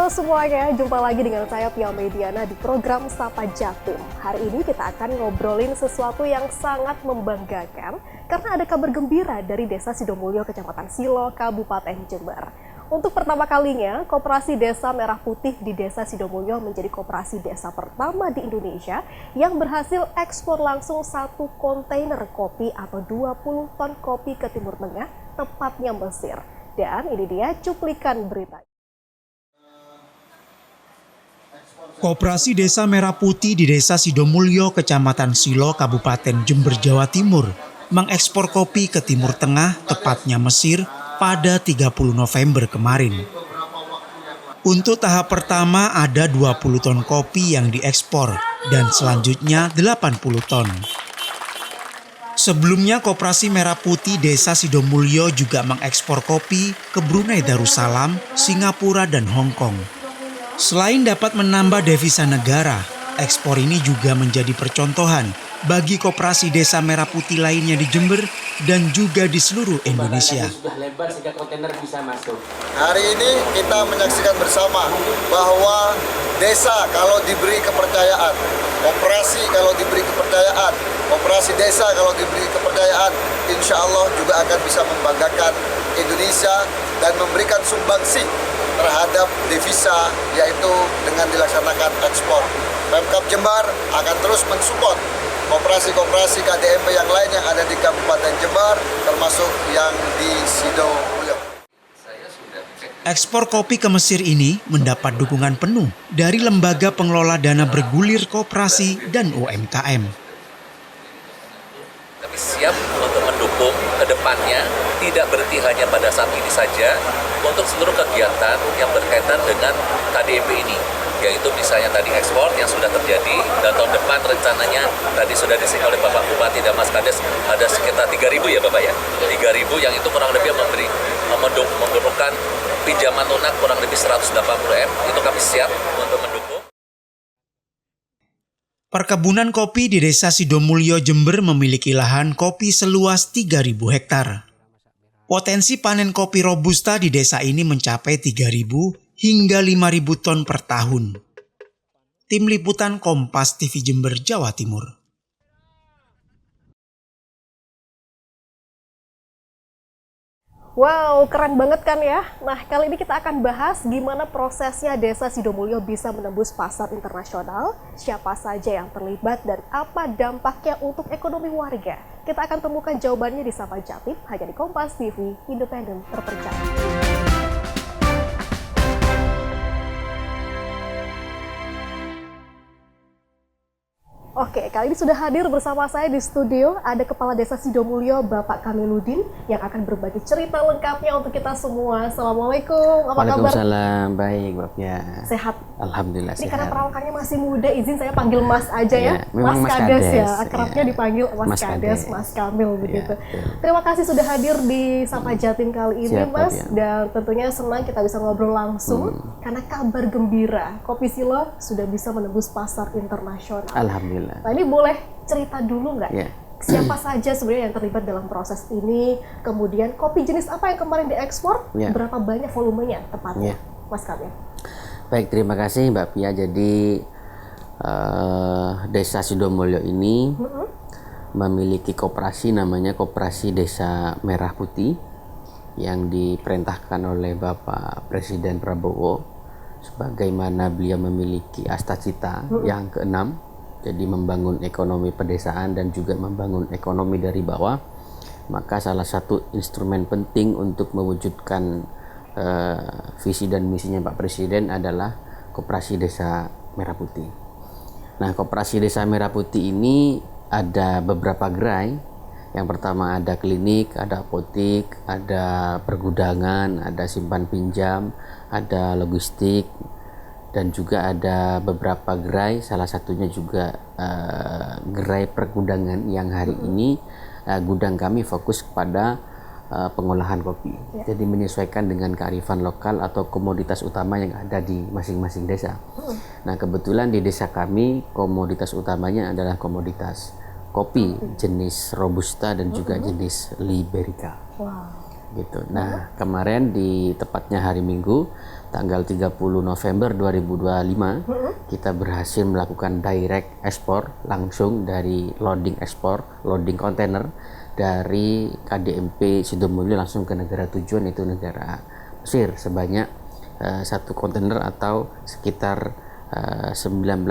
Halo semuanya, jumpa lagi dengan saya Pia Mediana di program Sapa Jatim. Hari ini kita akan ngobrolin sesuatu yang sangat membanggakan karena ada kabar gembira dari Desa Sidomulyo, Kecamatan Silo, Kabupaten Jember. Untuk pertama kalinya, Koperasi Desa Merah Putih di Desa Sidomulyo menjadi koperasi desa pertama di Indonesia yang berhasil ekspor langsung 1 kontainer kopi atau 20 ton kopi ke Timur Tengah, tepatnya Mesir. Dan ini dia cuplikan berita. Koperasi Desa Merah Putih di Desa Sidomulyo, Kecamatan Silo, Kabupaten Jember, Jawa Timur, mengekspor kopi ke Timur Tengah, tepatnya Mesir, pada 30 November kemarin. Untuk tahap pertama ada 20 ton kopi yang diekspor dan selanjutnya 80 ton. Sebelumnya Koperasi Merah Putih Desa Sidomulyo juga mengekspor kopi ke Brunei Darussalam, Singapura, dan Hong Kong. Selain dapat menambah devisa negara, ekspor ini juga menjadi percontohan bagi koperasi Desa Merah Putih lainnya di Jember dan juga di seluruh Indonesia. Sudah lebar sehingga kontainer bisa masuk. Hari ini kita menyaksikan bersama bahwa desa kalau diberi kepercayaan, operasi kalau diberi kepercayaan, operasi desa kalau diberi kepercayaan, insya Allah juga akan bisa membanggakan Indonesia dan memberikan sumbangsi terhadap devisa, yaitu dengan dilaksanakan ekspor. Pemkab Jember akan terus mensupport koperasi-koperasi KDMP yang lain yang ada di Kabupaten Jember, termasuk yang di Sidomulyo. Ekspor kopi ke Mesir ini mendapat dukungan penuh dari Lembaga Pengelola Dana Bergulir Koperasi dan UMKM. Kami siap untuk mendukung ke depannya, tidak berhenti hanya pada saat ini saja, untuk seluruh kegiatan yang berkaitan dengan KDMP ini. Yaitu misalnya tadi ekspor yang sudah terjadi, dan tahun depan rencananya tadi sudah disinggung oleh Bapak Bupati dan Mas Kades ada sekitar 3.000 ya Bapak ya, 3.000 yang itu kurang lebih memerlukan pinjaman lunak kurang lebih 180M, itu kami siap untuk mendukung. Perkebunan kopi di Desa Sidomulyo, Jember memiliki lahan kopi seluas 3.000 hektar. Potensi panen kopi Robusta di desa ini mencapai 3.000 hingga 5.000 ton per tahun. Tim Liputan Kompas TV Jember, Jawa Timur. Wow, keren banget kan ya? Nah, kali ini kita akan bahas gimana prosesnya Desa Sidomulyo bisa menembus pasar internasional, siapa saja yang terlibat, dan apa dampaknya untuk ekonomi warga. Kita akan temukan jawabannya di Sapa Jatim, hanya di Kompas TV, independen, terpercaya. Oke, kali ini sudah hadir bersama saya di studio ada Kepala Desa Sidomulyo, Bapak Kamiluddin, yang akan berbagi cerita lengkapnya untuk kita semua. Assalamualaikum, apa kabar? Waalaikumsalam, baik Bapak ya. Sehat? Alhamdulillah ini sehat. Karena perawakannya masih muda, izin saya panggil Mas aja ya. Memang Mas Kades ya, Kades, akrabnya ya. dipanggil Mas Kades, Mas Kamil begitu. Terima kasih sudah hadir di Sapa Jatim kali ini. Siap, Mas, ya. dan tentunya senang kita bisa ngobrol langsung karena kabar gembira, Kopi Silo sudah bisa menembus pasar internasional. Alhamdulillah. Nah, ini boleh cerita dulu nggak? Ya. Siapa saja sebenarnya yang terlibat dalam proses ini? Kemudian kopi jenis apa yang kemarin diekspor? Ya. Berapa banyak volumenya tepatnya, Mas Kamil? Baik, terima kasih Mbak Pia. Jadi Desa Sidomulyo ini memiliki koperasi namanya Koperasi Desa Merah Putih yang diperintahkan oleh Bapak Presiden Prabowo sebagaimana beliau memiliki asta-cita yang keenam, jadi membangun ekonomi pedesaan dan juga membangun ekonomi dari bawah. Maka salah satu instrumen penting untuk mewujudkan visi dan misinya Pak Presiden adalah Koperasi Desa Merah Putih. Nah, Koperasi Desa Merah Putih ini ada beberapa gerai. Yang pertama ada klinik, ada apotik, ada pergudangan, ada simpan pinjam, ada logistik, dan juga ada beberapa gerai, salah satunya juga gerai pergudangan yang hari ini gudang kami fokus kepada pengolahan kopi. Jadi menyesuaikan dengan kearifan lokal atau komoditas utama yang ada di masing-masing desa. Nah, kebetulan di desa kami komoditas utamanya adalah komoditas kopi jenis Robusta dan juga jenis Liberica. Wow. gitu. Nah, kemarin di tepatnya hari Minggu tanggal 30 November 2025 kita berhasil melakukan direct ekspor langsung dari loading kontainer dari KDMP Sidomulyo langsung ke negara tujuan, itu negara Mesir, sebanyak satu kontainer atau sekitar 19,2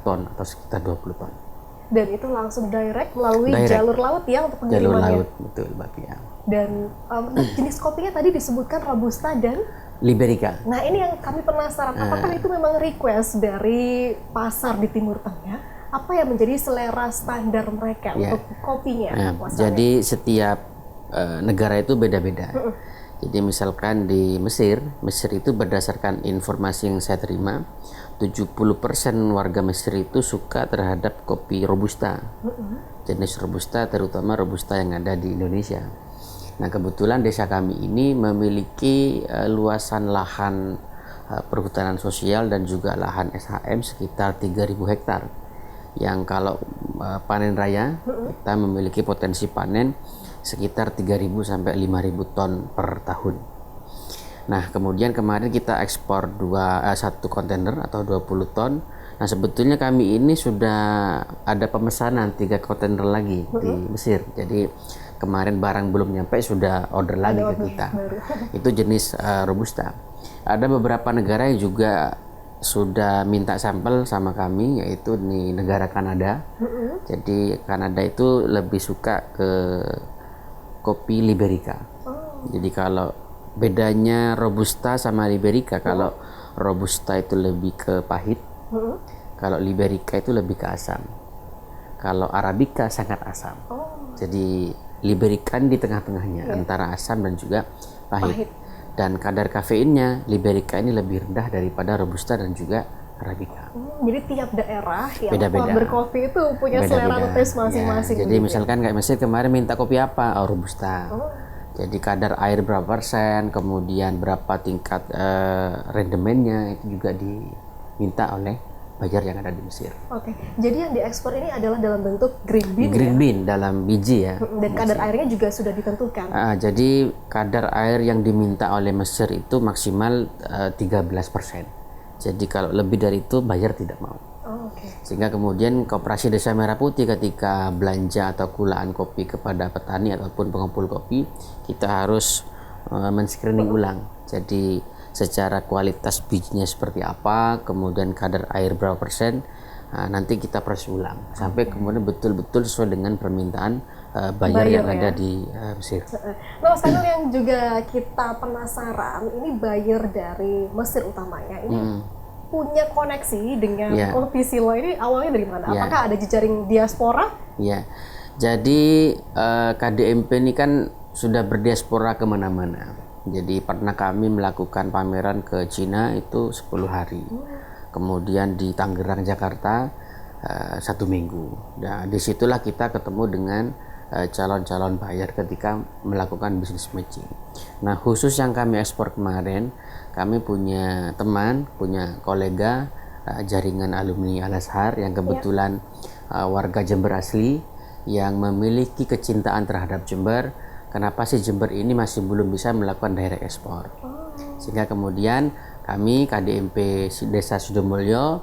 ton atau sekitar 20 ton. Dan itu langsung direct melalui jalur laut ya untuk Jalur pengirimannya. laut, betul Mbak Pia. Dan jenis kopinya tadi disebutkan Robusta dan Liberica. nah ini yang kami penasaran, apakah itu memang request dari pasar di Timur Tengah? Apa yang menjadi selera standar mereka untuk kopinya? Nah, jadi setiap negara itu beda-beda. Jadi misalkan di Mesir itu berdasarkan informasi yang saya terima, 70% warga Mesir itu suka terhadap kopi Robusta. Jenis Robusta, terutama Robusta yang ada di Indonesia. Nah, kebetulan desa kami ini memiliki luasan lahan perhutanan sosial dan juga lahan SHM sekitar 3.000 hektar. Yang kalau panen raya kita memiliki potensi panen sekitar 3.000 sampai 5.000 ton per tahun. Nah, kemudian kemarin kita ekspor satu kontainer atau 20 ton. Nah, sebetulnya kami ini sudah ada pemesanan 3 kontainer lagi di Mesir. Jadi kemarin barang belum nyampe sudah order lagi ke kita. Itu jenis Robusta. Ada beberapa negara yang juga sudah minta sampel sama kami, yaitu di negara Kanada. Jadi Kanada itu lebih suka ke kopi Liberica. Jadi kalau bedanya Robusta sama Liberica, kalau Robusta itu lebih ke pahit, kalau Liberica itu lebih ke asam. Kalau Arabica sangat asam. Jadi Liberica di tengah-tengahnya antara asam dan juga pahit. Dan kadar kafeinnya Liberica ini lebih rendah daripada Robusta dan juga Arabica. Jadi tiap daerah yang Beda-beda. berkopi itu punya selera taste masing-masing. Ya, jadi misalkan kayak Mesir kemarin minta kopi apa? Oh, Robusta. Jadi kadar air berapa persen, kemudian berapa tingkat rendemennya itu juga diminta oleh buyer yang ada di Mesir. Oke, jadi yang diekspor ini adalah dalam bentuk green bean Green bean dalam biji ya. Dan kadar airnya juga sudah ditentukan. Jadi kadar air yang diminta oleh Mesir itu maksimal 13%. Jadi kalau lebih dari itu buyer tidak mau. Sehingga kemudian Koperasi Desa Merah Putih ketika belanja atau kulaan kopi kepada petani ataupun pengumpul kopi, kita harus men-screening ulang. Jadi secara kualitas bijinya seperti apa, kemudian kadar air berapa persen, nanti kita proses ulang sampai kemudian betul-betul sesuai dengan permintaan buyer yang ada di Mesir. Nah, Mas Kanul, yang juga kita penasaran, ini buyer dari Mesir utamanya ini punya koneksi dengan kopi Silo ini awalnya dari mana? Apakah ada jejaring diaspora? Ya, jadi KDMP ini kan sudah berdiaspora kemana-mana. Jadi pernah kami melakukan pameran ke Cina itu 10 hari. Kemudian di Tangerang, Jakarta 1 minggu. Nah, disitulah kita ketemu dengan calon-calon buyer ketika melakukan business matching. Nah, khusus yang kami ekspor kemarin, kami punya teman, punya kolega jaringan alumni Al-Azhar yang kebetulan warga Jember asli yang memiliki kecintaan terhadap Jember. Kenapa sih Jember ini masih belum bisa melakukan direct ekspor? Sehingga kemudian kami KDMP Desa Sidomulyo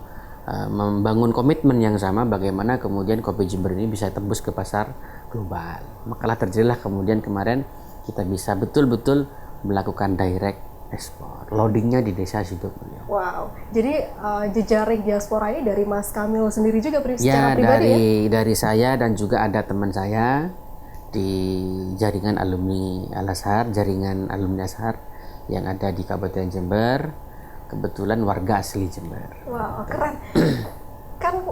membangun komitmen yang sama bagaimana kemudian kopi Jember ini bisa tembus ke pasar global. Makalah terjadilah kemudian kemarin kita bisa betul-betul melakukan direct ekspor. Loadingnya di Desa Sidomulyo. Wow, jadi jejaring diaspora ini dari Mas Kamil sendiri juga secara pribadi dari saya dan juga ada teman saya di jaringan alumni Al-Azhar, jaringan alumni Azhar yang ada di Kabupaten Jember, kebetulan warga asli Jember. Wow, keren. Kan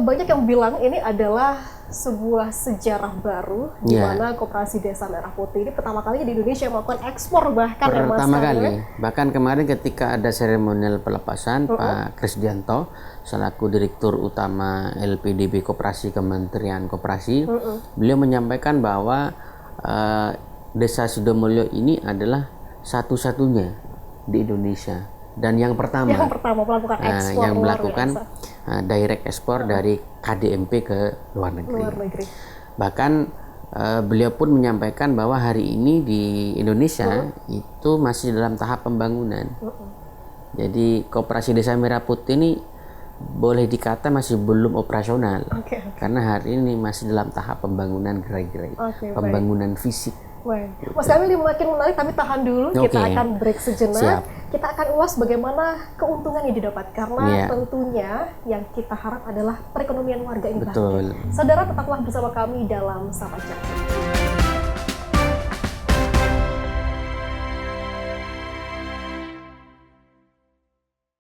banyak yang bilang ini adalah sebuah sejarah baru di mana Koperasi Desa Merah Putih ini pertama kali di Indonesia melakukan ekspor pertama kali. Bahkan kemarin ketika ada seremonial pelepasan Pak Krisdianto selaku Direktur Utama LPDB Koperasi Kementerian Koperasi, beliau menyampaikan bahwa Desa Sidomulyo ini adalah satu-satunya di Indonesia dan yang pertama melakukan ekspor yang melakukan direct ekspor dari KDMP ke luar negeri. Bahkan beliau pun menyampaikan bahwa hari ini di Indonesia itu masih dalam tahap pembangunan. Jadi Koperasi Desa Merah Putih ini boleh dikata masih belum operasional, karena hari ini masih dalam tahap pembangunan gerai-gerai, pembangunan fisik. Mas Kamil, ini makin menarik, tapi tahan dulu, kita akan break sejenak. Siap. Kita akan ulas bagaimana keuntungan yang didapat, karena tentunya yang kita harap adalah perekonomian warga yang bangkit. Saudara, tetaplah bersama kami dalam Sapa Jatim.